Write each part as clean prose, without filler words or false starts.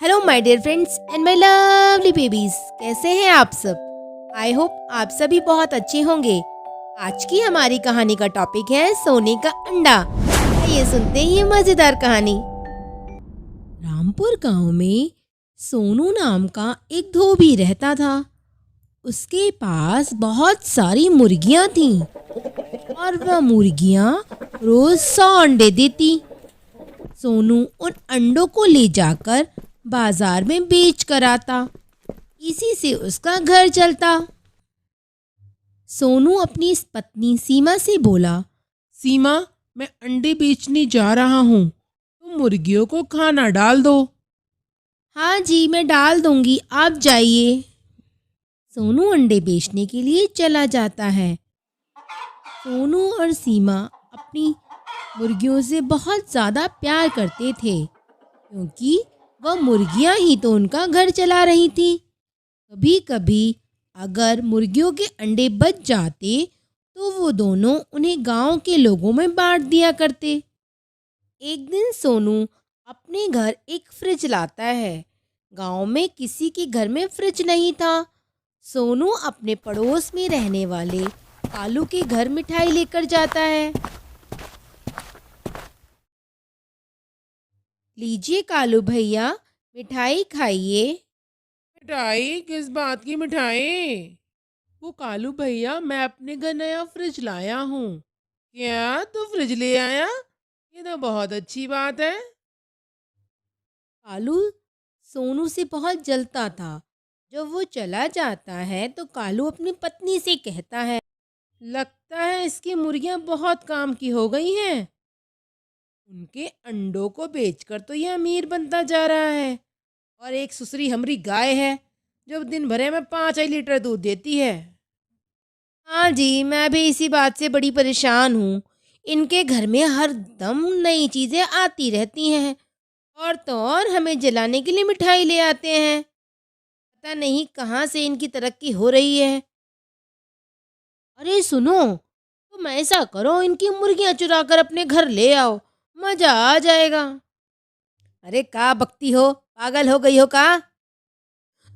Hello my dear friends and my lovely babies, कैसे हैं आप सब। आई होप आप सभी बहुत अच्छे होंगे। आज की हमारी कहानी का टॉपिक है सोने का अंडा। आइए सुनते हैं ये मजेदार कहानी। रामपुर गांव में सोनू नाम का एक धोबी रहता था। उसके पास बहुत सारी मुर्गियां थीं और वह मुर्गियां रोज 100 अंडे देती। सोनू उन अंडों को ले जाकर बाजार में बेच कर आता। इसी से उसका घर चलता। सोनू अपनी इस पत्नी सीमा से बोला, सीमा, मैं अंडे बेचने जा रहा हूँ, तुम मुर्गियों को खाना डाल दो। हाँ जी, मैं डाल दूंगी, आप जाइए। सोनू अंडे बेचने के लिए चला जाता है। सोनू और सीमा अपनी मुर्गियों से बहुत ज़्यादा प्यार करते थे, क्योंकि वह मुर्गियां ही तो उनका घर चला रही थी। कभी कभी अगर मुर्गियों के अंडे बच जाते तो वो दोनों उन्हें गांव के लोगों में बांट दिया करते। एक दिन सोनू अपने घर एक फ्रिज लाता है। गांव में किसी के घर में फ्रिज नहीं था। सोनू अपने पड़ोस में रहने वाले कालू के घर मिठाई लेकर जाता है। लीजिए कालू भैया, मिठाई खाइए। मिठाई? किस बात की मिठाई? वो कालू भैया, मैं अपने घर नया फ्रिज लाया हूँ। क्या तू फ्रिज ले आया? ये तो बहुत अच्छी बात है। कालू सोनू से बहुत जलता था। जब वो चला जाता है तो कालू अपनी पत्नी से कहता है, लगता है इसकी मुर्गियाँ बहुत काम की हो गई हैं। उनके अंडों को बेचकर तो ये अमीर बनता जा रहा है। और एक सुसरी हमारी गाय है जो दिन भरे में 5 लीटर दूध देती है। हाँ जी, मैं भी इसी बात से बड़ी परेशान हूँ। इनके घर में हर दम नई चीज़ें आती रहती हैं और तो और हमें जलाने के लिए मिठाई ले आते हैं। पता नहीं कहाँ से इनकी तरक्की हो रही है। अरे सुनो, तुम ऐसा करो, इनकी मुर्गियाँ चुरा कर अपने घर ले आओ, मज़ा आ जाएगा। अरे का बकती हो, पागल हो गई हो का?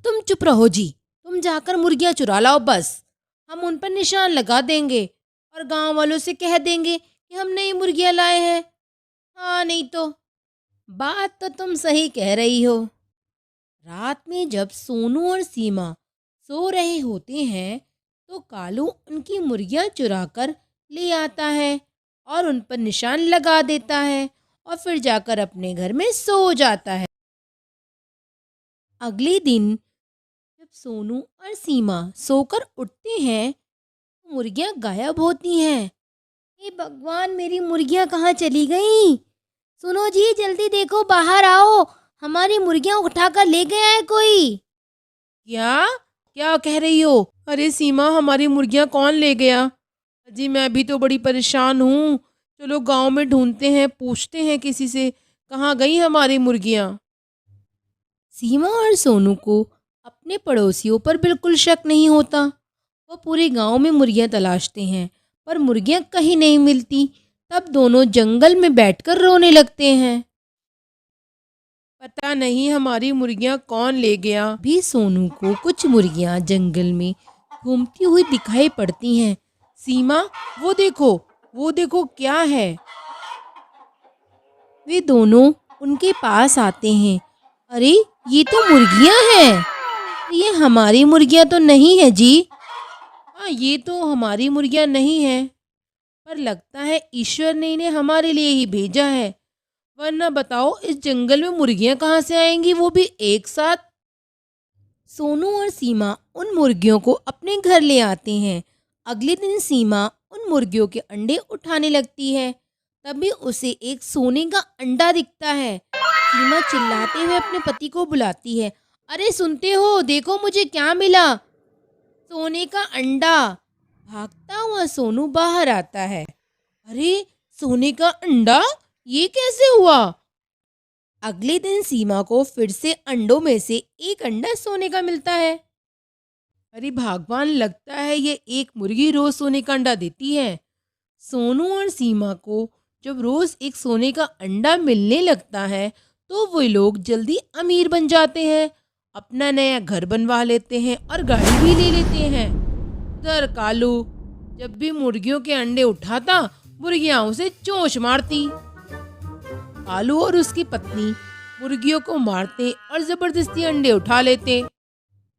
तुम चुप रहो जी। तुम जाकर मुर्गियाँ चुरा लाओ बस। हम उन पर निशान लगा देंगे और गांव वालों से कह देंगे कि हम नई मुर्गियाँ लाए हैं। हाँ नहीं तो। बात तो तुम सही कह रही हो। रात में जब सोनू और सीमा सो रहे होते हैं तो कालू उनकी मुर्गियाँ चुरा कर ले आता है और उन पर निशान लगा देता है और फिर जाकर अपने घर में सो जाता है। अगले दिन जब सोनू और सीमा सोकर उठते हैं तो मुर्गियाँ गायब होती हैं। हे भगवान, मेरी मुर्गियाँ कहाँ चली गईं? सुनो जी, जल्दी देखो, बाहर आओ, हमारी मुर्गियाँ उठाकर ले गया है कोई। क्या क्या कह रही हो? अरे सीमा, हमारी मुर्गियाँ कौन ले गया? जी मैं भी तो बड़ी परेशान हूँ। चलो गांव में ढूंढते हैं, पूछते हैं किसी से, कहाँ गई हमारी मुर्गियाँ। सीमा और सोनू को अपने पड़ोसियों पर बिल्कुल शक नहीं होता। वो पूरे गांव में मुर्गियाँ तलाशते हैं पर मुर्गियाँ कहीं नहीं मिलती। तब दोनों जंगल में बैठकर रोने लगते हैं। पता नहीं हमारी मुर्गियाँ कौन ले गया। भी सोनू को कुछ मुर्गियाँ जंगल में घूमती हुई दिखाई पड़ती हैं। सीमा, वो देखो क्या है? वे दोनों उनके पास आते हैं। अरे ये तो मुर्गियाँ हैं। ये हमारी मुर्गियाँ तो नहीं है जी। हाँ, ये तो हमारी मुर्गियाँ नहीं है, पर लगता है ईश्वर ने इन्हें हमारे लिए ही भेजा है। वरना बताओ, इस जंगल में मुर्गियाँ कहाँ से आएंगी, वो भी एक साथ। सोनू और सीमा उन मुर्गियों को अपने घर ले आते हैं। अगले दिन सीमा उन मुर्गियों के अंडे उठाने लगती है। तभी उसे एक सोने का अंडा दिखता है। सीमा चिल्लाते हुए अपने पति को बुलाती है। अरे सुनते हो, देखो मुझे क्या मिला, सोने का अंडा। भागता हुआ सोनू बाहर आता है। अरे, सोने का अंडा? ये कैसे हुआ? अगले दिन सीमा को फिर से अंडों में से एक अंडा सोने का मिलता है। अरे भगवान, लगता है ये एक मुर्गी रोज सोने का अंडा देती है। सोनू और सीमा को जब रोज एक सोने का अंडा मिलने लगता है तो वो लोग जल्दी अमीर बन जाते हैं, अपना नया घर बनवा लेते हैं और गाड़ी भी ले लेते हैं। उधर कालू जब भी मुर्गियों के अंडे उठाता, मुर्गियां उसे चोंच मारती। कालू और उसकी पत्नी मुर्गियों को मारते और जबरदस्ती अंडे उठा लेते।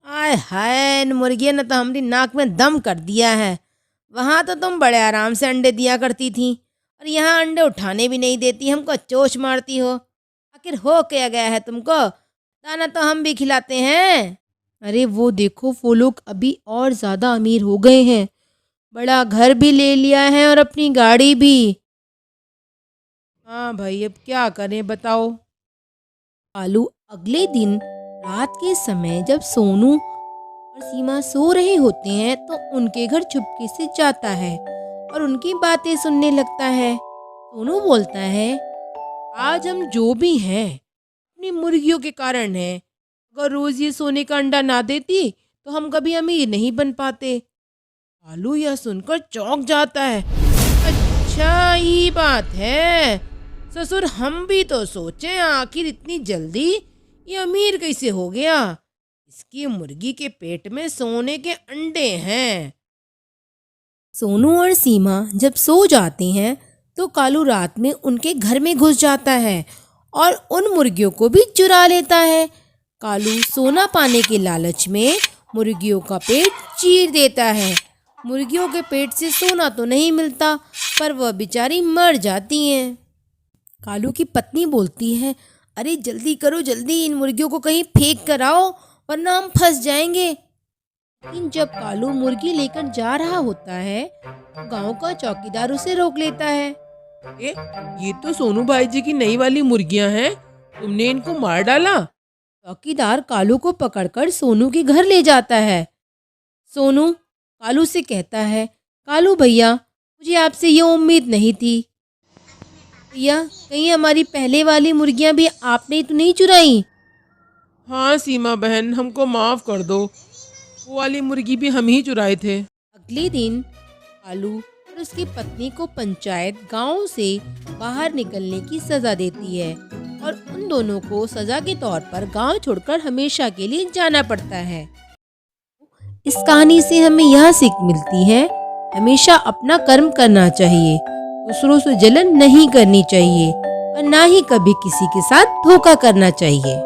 आय हाय, इन मुर्गियों ने तो हमारी नाक में दम कर दिया है। वहाँ तो तुम बड़े आराम से अंडे दिया करती थी और यहाँ अंडे उठाने भी नहीं देती, हमको चोंच मारती हो। आखिर हो क्या गया है तुमको? दाना तो हम भी खिलाते हैं। अरे वो देखो, वो लोग अभी और ज़्यादा अमीर हो गए हैं, बड़ा घर भी ले लिया है और अपनी गाड़ी भी। हाँ भाई, अब क्या करें बताओ। कालू अगले दिन रात के समय जब सोनू और सीमा सो रहे होते हैं तो उनके घर चुपके से जाता है और उनकी बातें सुनने लगता है। सोनू बोलता है, आज हम जो भी हैं अपनी मुर्गियों के कारण हैं। अगर रोज ये सोने का अंडा ना देती तो हम कभी अमीर नहीं बन पाते। कालू यह सुनकर चौंक जाता है। अच्छा ये बात है, ससुर हम भी तो सोचे आखिर इतनी जल्दी ये अमीर कैसे हो गया। इसकी मुर्गी के पेट में सोने के अंडे हैं। सोनू और सीमा जब सो जाते हैं तो कालू रात में उनके घर में घुस जाता है और उन मुर्गियों को भी चुरा लेता है। कालू सोना पाने के लालच में मुर्गियों का पेट चीर देता है। मुर्गियों के पेट से सोना तो नहीं मिलता, पर वह बेचारी मर जाती हैं। कालू की पत्नी बोलती है, अरे जल्दी करो, जल्दी इन मुर्गियों को कहीं फेंक कर आओ वरना हम फंस जाएंगे। लेकिन जब कालू मुर्गी लेकर जा रहा होता है तो गांव का चौकीदार उसे रोक लेता है। ये तो सोनू भाई जी की नई वाली मुर्गियां हैं, तुमने इनको मार डाला। चौकीदार कालू को पकड़कर सोनू के घर ले जाता है। सोनू कालू से कहता है, कालू भैया, मुझे आपसे ये उम्मीद नहीं थी। भैया, कहीं हमारी पहले वाली मुर्गियां भी आपने तो नहीं चुराई? हाँ सीमा बहन, हमको माफ कर दो, वो वाली मुर्गी भी हम ही चुराए थे। अगले दिन कालू और उसकी पत्नी को पंचायत गांव से बाहर निकलने की सजा देती है और उन दोनों को सजा के तौर पर गांव छोड़कर हमेशा के लिए जाना पड़ता है। इस कहानी से हमें यह सीख मिलती है, हमेशा अपना कर्म करना चाहिए, दूसरों से जलन नहीं करनी चाहिए और ना ही कभी किसी के साथ धोखा करना चाहिए।